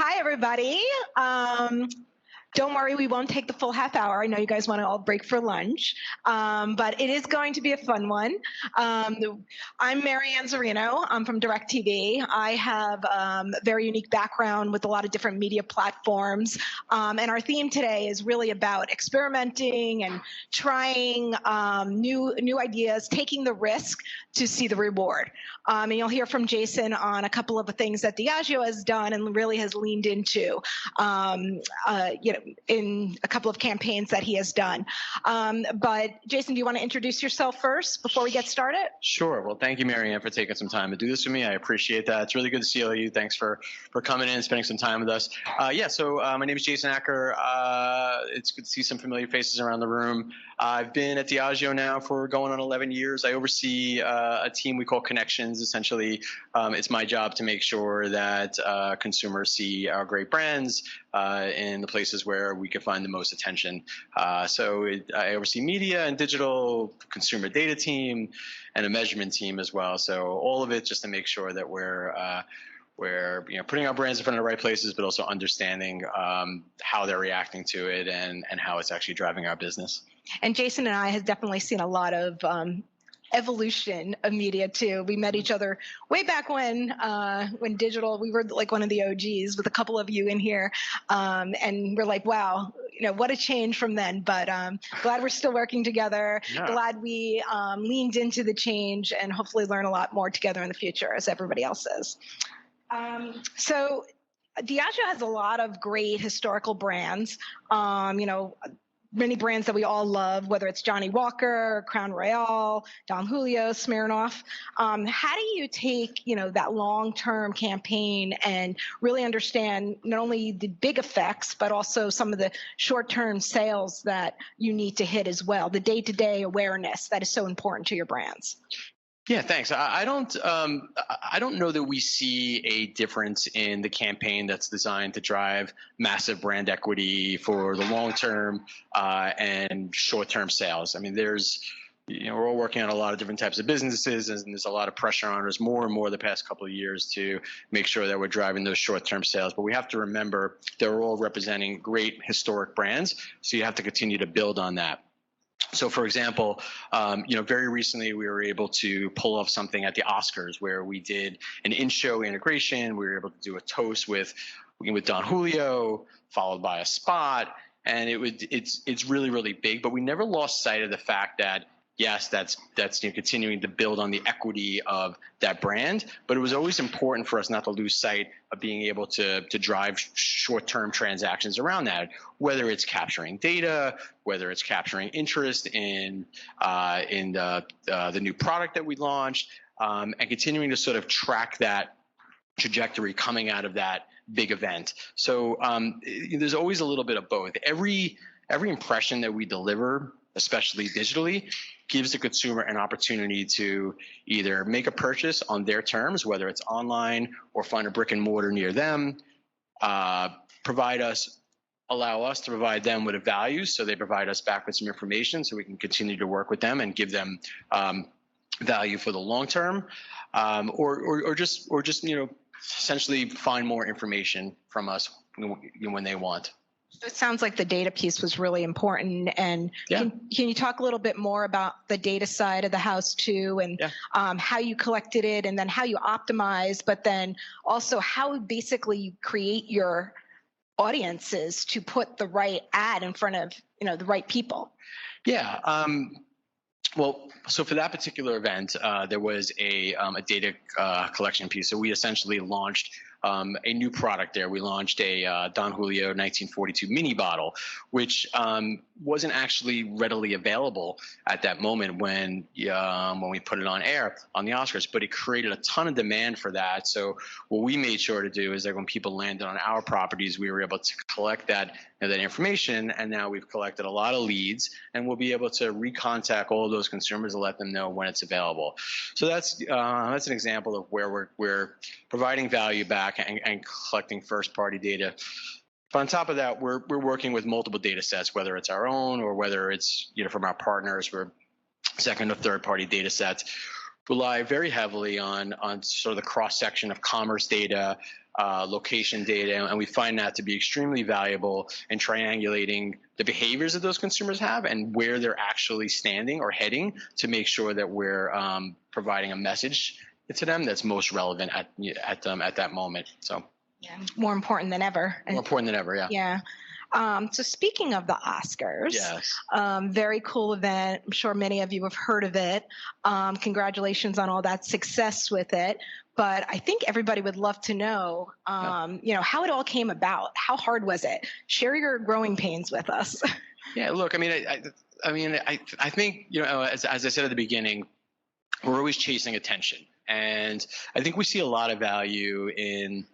hi, everybody. Don't worry, we won't take the full half hour. I know you guys want to all break for lunch, but it is going to be a fun one. I'm Maryann Zuarino. I'm from DIRECTV. I have a very unique background with a lot of different media platforms, and our theme today is really about experimenting and trying new ideas, taking the risk to see the reward. And you'll hear from Jason on a couple of the things that Diageo has done and really has leaned into. In a couple of campaigns that he has done. But Jason, do you want to introduce yourself first before we get started? Sure. Well, thank you, Maryann, for taking some time to do this with me. I appreciate that. It's really good to see all of you. Thanks for coming in and spending some time with us. So my name is Jason Acker. It's good to see some familiar faces around the room. I've been at Diageo now for going on 11 years. I oversee a team we call Connections. Essentially, it's my job to make sure that consumers see our great brands in the places where we can find the most attention. I oversee media and digital, consumer data team, and a measurement team as well. So all of it just to make sure that we're putting our brands in front of the right places, but also understanding how they're reacting to it and how it's actually driving our business. And Jason and I have definitely seen a lot of evolution of media too. We met each other way back when digital, we were like one of the OGs with a couple of you in here. And we're like, wow, what a change from then. But glad we're still working together. Yeah. Glad we leaned into the change and hopefully learn a lot more together in the future, as everybody else says. So Diageo has a lot of great historical brands. Many brands that we all love, whether it's Johnny Walker, Crown Royal, Don Julio, Smirnoff. How do you take, that long-term campaign and really understand not only the big effects, but also some of the short-term sales that you need to hit as well, the day-to-day awareness that is so important to your brands? Yeah, thanks. I don't know that we see a difference in the campaign that's designed to drive massive brand equity for the long term and short term sales. I mean, we're all working on a lot of different types of businesses, and there's a lot of pressure on us more and more the past couple of years to make sure that we're driving those short term sales. But we have to remember they're all representing great historic brands, so you have to continue to build on that. So, for example, very recently we were able to pull off something at the Oscars where we did an in-show integration. We were able to do a toast with Don Julio, followed by a spot, and it's really, really big. But we never lost sight of the fact that yes, that's continuing to build on the equity of that brand. But it was always important for us not to lose sight of being able to drive short-term transactions around that, whether it's capturing data, whether it's capturing interest in the new product that we launched, and continuing to sort of track that trajectory coming out of that big event. So there's always a little bit of both. Every impression that we deliver, especially digitally, gives the consumer an opportunity to either make a purchase on their terms, whether it's online or find a brick and mortar near them, allow us to provide them with a value, so they provide us back with some information so we can continue to work with them and give them value for the long term, or just essentially find more information from us when they want. It sounds like the data piece was really important. And yeah. Can you talk a little bit more about the data side of the house too, and how you collected it, and then how you optimize, but then also how basically you create your audiences to put the right ad in front of the right people? Yeah. Well, so for that particular event, there was a data collection piece. So we essentially launched a new product there. We launched a Don Julio 1942 mini bottle, which wasn't actually readily available at that moment when we put it on air on the Oscars, but it created a ton of demand for that. So what we made sure to do is that when people landed on our properties, we were able to collect that information, and now we've collected a lot of leads, and we'll be able to recontact all of those consumers and let them know when it's available. So that's an example of where we're providing value back and collecting first-party data. But on top of that, we're working with multiple data sets, whether it's our own or whether it's from our partners, we're second or third-party data sets. rely very heavily on sort of the cross section of commerce data, location data, and we find that to be extremely valuable in triangulating the behaviors that those consumers have and where they're actually standing or heading to make sure that we're providing a message to them that's most relevant at that moment. So, yeah, more important than ever. More important than ever, yeah. Yeah. So speaking of the Oscars, yes, very cool event. I'm sure many of you have heard of it. Congratulations on all that success with it. But I think everybody would love to know, how it all came about. How hard was it? Share your growing pains with us. Yeah, look, I think, as I said at the beginning, we're always chasing attention. And I think we see a lot of value in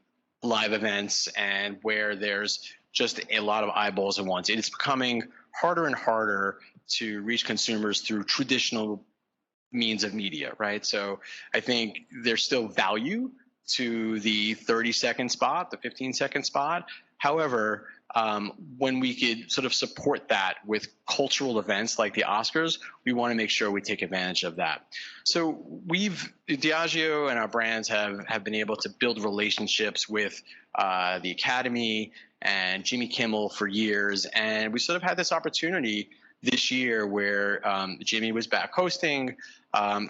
live events and where there's just a lot of eyeballs at once. It's becoming harder and harder to reach consumers through traditional means of media, right? So I think there's still value to the 30-second spot, the 15-second spot. However, when we could sort of support that with cultural events like the Oscars, we want to make sure we take advantage of that. So Diageo and our brands have been able to build relationships with the Academy and Jimmy Kimmel for years. And we sort of had this opportunity this year where Jimmy was back hosting.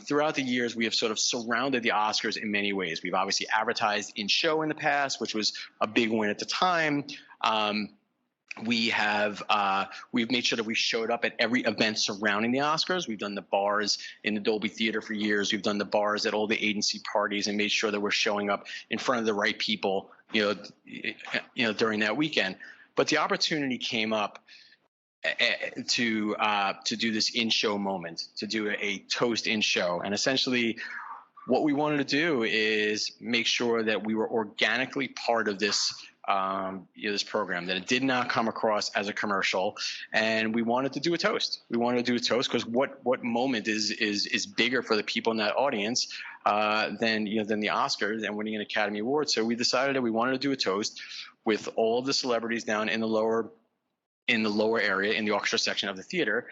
Throughout the years, we have sort of surrounded the Oscars in many ways. We've obviously advertised in show in the past, which was a big win at the time. We've made sure that we showed up at every event surrounding the Oscars. We've done the bars in the Dolby Theater for years. We've done the bars at all the agency parties and made sure that we're showing up in front of the right people, during that weekend. But the opportunity came up to do this in-show moment, to do a toast in-show. And essentially what we wanted to do is make sure that we were organically part of this this program, that it did not come across as a commercial. And we wanted to do a toast. We wanted to do a toast because what moment is bigger for the people in that audience than the Oscars and winning an Academy Award. So we decided that we wanted to do a toast with all of the celebrities down in the lower area, in the orchestra section of the theater.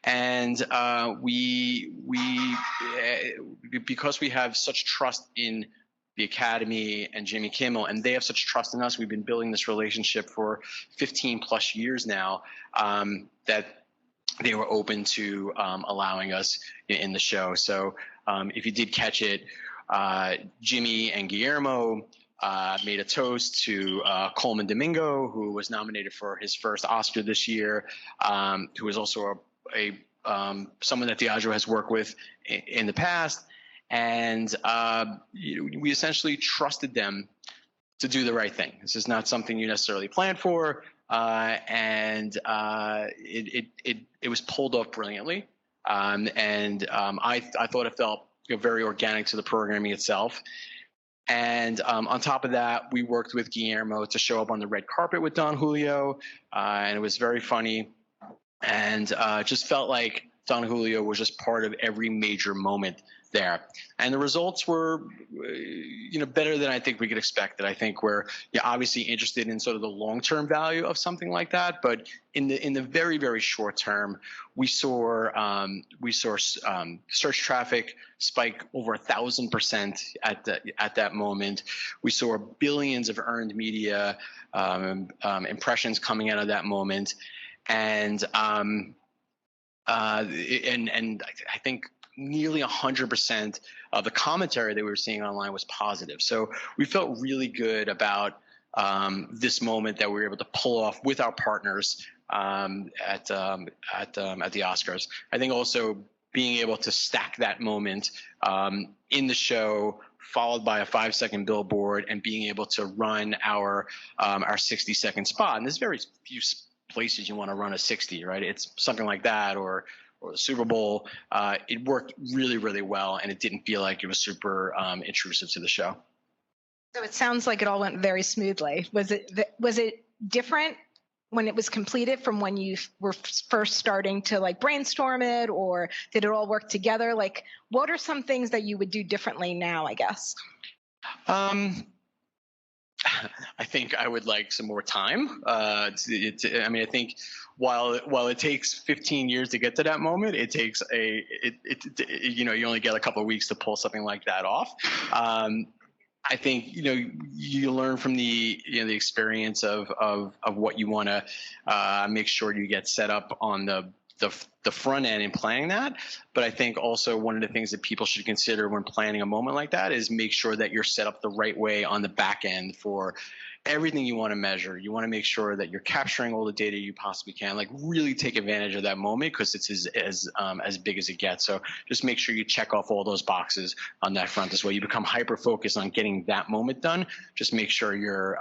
And because we have such trust in the Academy and Jimmy Kimmel, and they have such trust in us, we've been building this relationship for 15 plus years now, that they were open to allowing us in the show. So if you did catch it, Jimmy and Guillermo made a toast to Coleman Domingo, who was nominated for his first Oscar this year, who is also someone that Diageo has worked with in the past. And we essentially trusted them to do the right thing. This is not something you necessarily planned for, and it was pulled off brilliantly. I thought it felt very organic to the programming itself. And on top of that, we worked with Guillermo to show up on the red carpet with Don Julio, and it was very funny, and just felt like Don Julio was just part of every major moment there. And the results were, better than I think we could expect. I think we're obviously interested in sort of the long-term value of something like that, but in the very, very short term, we saw search traffic spike over 1,000% at that moment. We saw billions of earned media impressions coming out of that moment, and I think nearly 100% of the commentary that we were seeing online was positive. So we felt really good about this moment that we were able to pull off with our partners at the Oscars. I think also being able to stack that moment in the show, followed by a 5-second billboard, and being able to run our 60-second spot. And there's very few places you want to run a 60, right? It's something like that, or the Super Bowl. It worked really, really well, and it didn't feel like it was super intrusive to the show. So it sounds like it all went very smoothly. Was it different when it was completed from when you were first starting to brainstorm it, or did it all work together? What are some things that you would do differently now, I guess? I think I would like some more time. I mean, I think while it takes 15 years to get to that moment, it takes you know, you only get a couple of weeks to pull something like that off. I think, you know, you learn from the experience of what you want to make sure you get set up on the front end in planning that. But I think also one of the things that people should consider when planning a moment like that is make sure that you're set up the right way on the back end for everything you want to measure. You want to make sure that you're capturing all the data you possibly can, like really take advantage of that moment because it's as big as it gets. So just make sure you check off all those boxes on that front as well. You become hyper focused on getting that moment done. Just make sure you're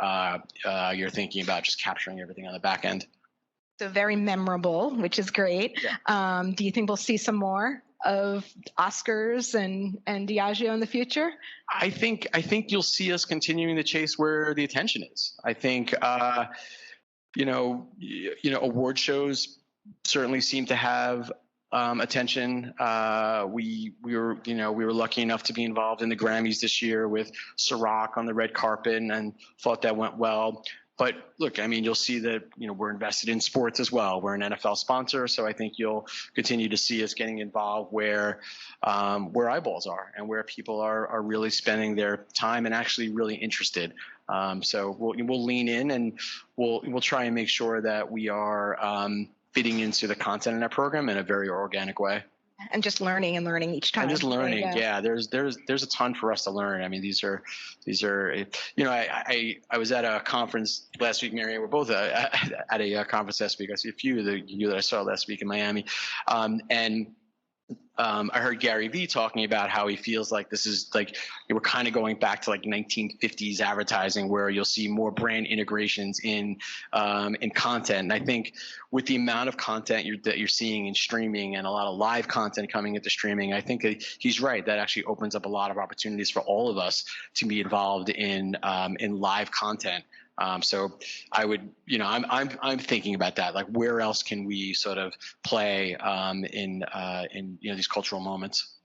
thinking about just capturing everything on the back end. So very memorable, which is great. Yeah. Do you think we'll see some more of Oscars and Diageo in the future? I think you'll see us continuing to chase where the attention is. I think you know, award shows certainly seem to have attention. We were lucky enough to be involved in the Grammys this year with Ciroc on the red carpet and thought that went well. But look, I mean, you'll see that, you know, we're invested in sports as well. We're an NFL sponsor, so I think you'll continue to see us getting involved where eyeballs are and where people are really spending their time and actually really interested. So we'll lean in and we'll try and make sure that we are fitting into the content in our program in a very organic way. And just learning each time. And just learning, yeah. There's a ton for us to learn. I mean, these are, you know, I was at a conference last week, Maryann. We're both at a conference last week. I see a few of you that I saw last week in Miami, and I heard Gary Vee talking about how he feels like this is like we're kind of going back to like 1950s advertising, where you'll see more brand integrations in content. And I think with the amount of content that you're seeing in streaming and a lot of live content coming into streaming, I think he's right. That actually opens up a lot of opportunities for all of us to be involved in live content. So I would, you know, I'm thinking about that. Like, where else can we sort of play in you know, these cultural moments?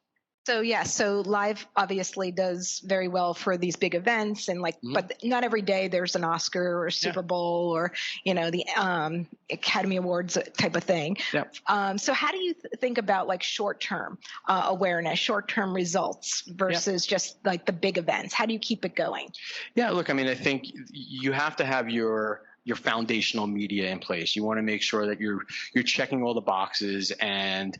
So yeah, so live obviously does very well for these big events, and like, but not every day there's an Oscar or a Super Bowl or, you know, the Academy Awards type of thing. Yeah. So how do you think about like short-term awareness, short-term results versus just like the big events? How do you keep it going? Yeah, look, I mean, I think you have to have your foundational media in place. You want to make sure that you're checking all the boxes and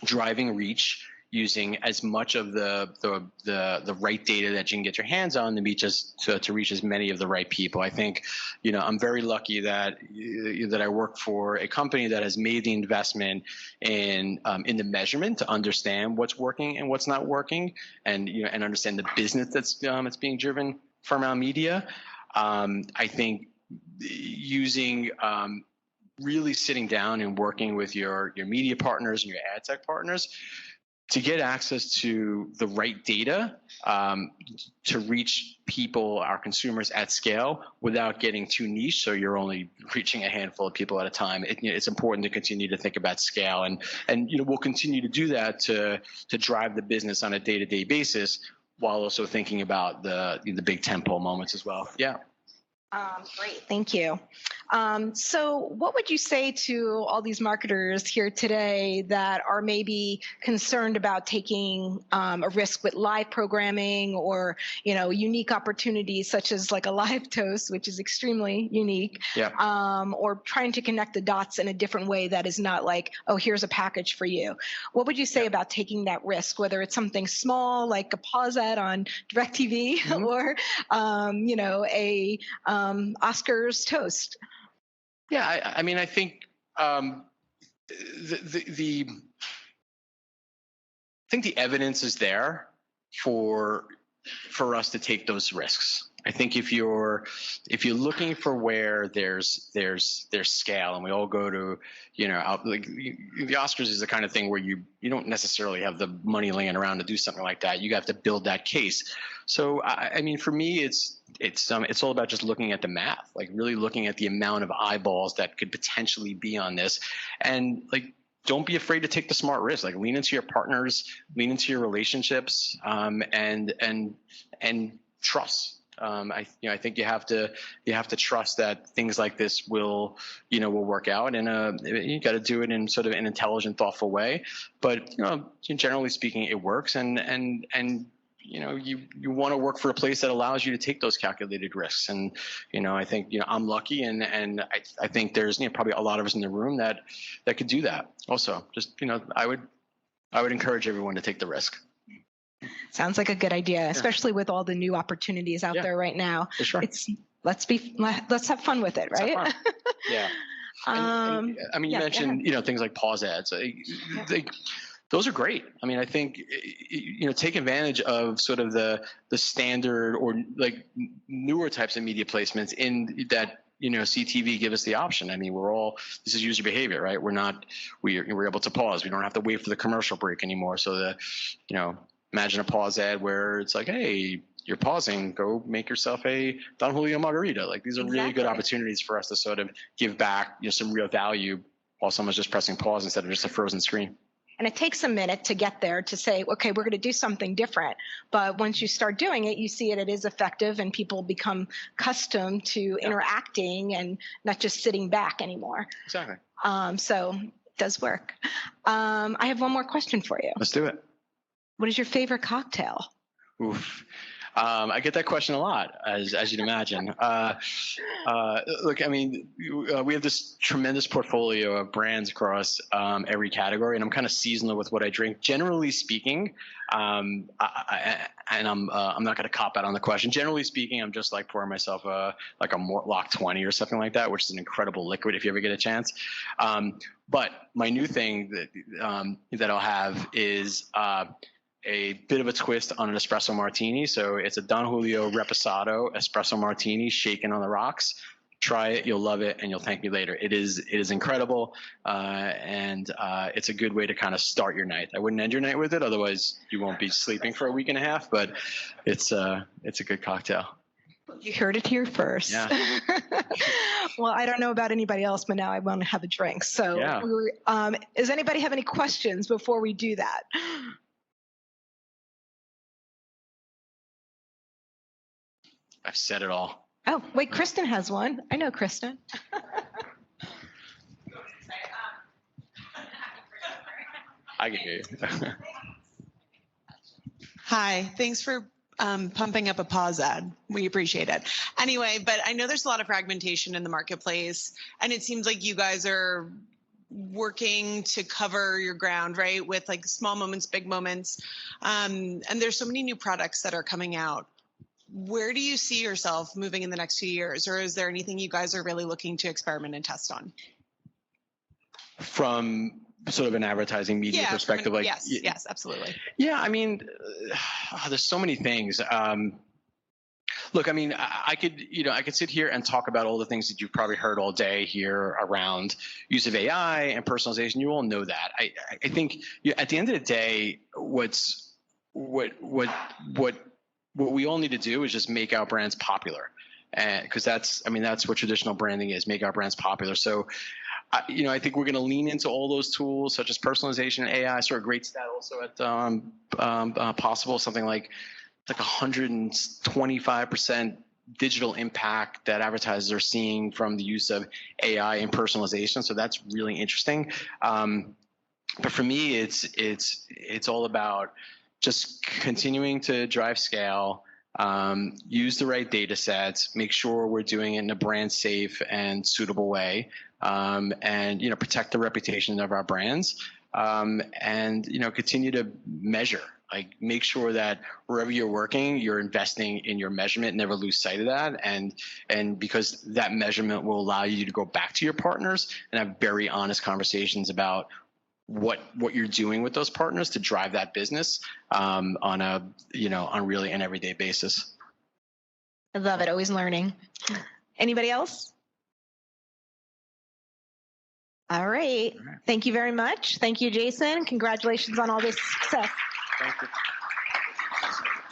driving reach, using as much of the right data that you can get your hands on to reach as many of the right people. I think, you know, I'm very lucky that I work for a company that has made the investment in the measurement to understand what's working and what's not working, and, you know, and understand the business that's being driven from our media. I think using really sitting down and working with your media partners and your ad tech partners to get access to the right data to reach people, our consumers, at scale without getting too niche, so you're only reaching a handful of people at a time. It's important to continue to think about scale, and you know, we'll continue to do that to drive the business on a day-to-day basis while also thinking about the big tentpole moments as well. Yeah. Great, thank you. So what would you say to all these marketers here today that are maybe concerned about taking a risk with live programming, or, you know, unique opportunities such as like a live toast, which is extremely unique, or trying to connect the dots in a different way that is not like, oh, here's a package for you? What would you say about taking that risk, whether it's something small like a pause ad on DirecTV or, you know, a Oscars toast? Yeah, I mean, I think I think the evidence is there for us to take those risks. I think if you're looking for where there's scale, and we all go to, you know, like the Oscars is the kind of thing where you don't necessarily have the money laying around to do something like that. You have to build that case. So I mean, for me, it's all about just looking at the math, like really looking at the amount of eyeballs that could potentially be on this, and like, don't be afraid to take the smart risk. Like, lean into your partners, lean into your relationships, and trust. I think you have to trust that things like this will work out, and you got to do it in sort of an intelligent, thoughtful way. But generally speaking, it works, and you want to work for a place that allows you to take those calculated risks. And I think I'm lucky, and I think there's probably a lot of us in the room that could do that. Also, just I would encourage everyone to take the risk. Sounds like a good idea, especially with all the new opportunities out there right now. For sure. Let's have fun with it, right? Yeah. And, you mentioned things like pause ads. Those are great. I mean, I think take advantage of sort of the standard or like newer types of media placements in that. CTV give us the option. I mean, this is user behavior, right? We're able to pause. We don't have to wait for the commercial break anymore. So imagine a pause ad where it's like, hey, you're pausing, go make yourself a Don Julio margarita. Like, these are really good opportunities for us to sort of give back some real value while someone's just pressing pause instead of just a frozen screen. And it takes a minute to get there to say, okay, we're going to do something different. But once you start doing it, you see it is effective, and people become accustomed to interacting and not just sitting back anymore. Exactly. So it does work. I have one more question for you. Let's do it. What is your favorite cocktail? Oof. I get that question a lot, as you'd imagine. Look, I mean, we have this tremendous portfolio of brands across every category, and I'm kind of seasonal with what I drink. Generally speaking, I'm not going to cop out on the question. Generally speaking, I'm just like pouring myself like a Mortlock 20 or something like that, which is an incredible liquid if you ever get a chance. But my new thing that I'll have is a bit of a twist on an espresso martini. So it's a Don Julio Reposado espresso martini shaken on the rocks. Try it, you'll love it, and you'll thank me later. It is incredible, and it's a good way to kind of start your night. I wouldn't end your night with it, otherwise you won't be sleeping for a week and a half. But it's a good cocktail. You heard it here first. Yeah. Well, I don't know about anybody else, but now I want to have a drink. So, does anybody have any questions before we do that? I've said it all. Oh, wait, Kristen has one. I know Kristen. I can hear you. Hi, thanks for pumping up a pause ad. We appreciate it. Anyway, but I know there's a lot of fragmentation in the marketplace, and it seems like you guys are working to cover your ground, right? With like small moments, big moments. And there's so many new products that are coming out. Where do you see yourself moving in the next few years? Or is there anything you guys are really looking to experiment and test on? From sort of an advertising media perspective? Yes, absolutely. Yeah, I mean, there's so many things. Look, I mean, I could sit here and talk about all the things that you've probably heard all day here around use of AI and personalization. You all know that. I think at the end of the day, what we all need to do is just make our brands popular, because that's what traditional branding is: make our brands popular. So, I think we're going to lean into all those tools such as personalization and AI. I saw a great stat also at Possible, something like 125% digital impact that advertisers are seeing from the use of AI and personalization. So that's really interesting. But for me, it's all about just continuing to drive scale, use the right data sets, make sure we're doing it in a brand safe and suitable way, and protect the reputation of our brands, and continue to measure. Like, make sure that wherever you're working, you're investing in your measurement. Never lose sight of that, and because that measurement will allow you to go back to your partners and have very honest conversations about what you're doing with those partners to drive that business on really an everyday basis. I love it. Always learning. Anybody else? All right. Thank you very much. Thank you, Jason. Congratulations on all this success. Thank you.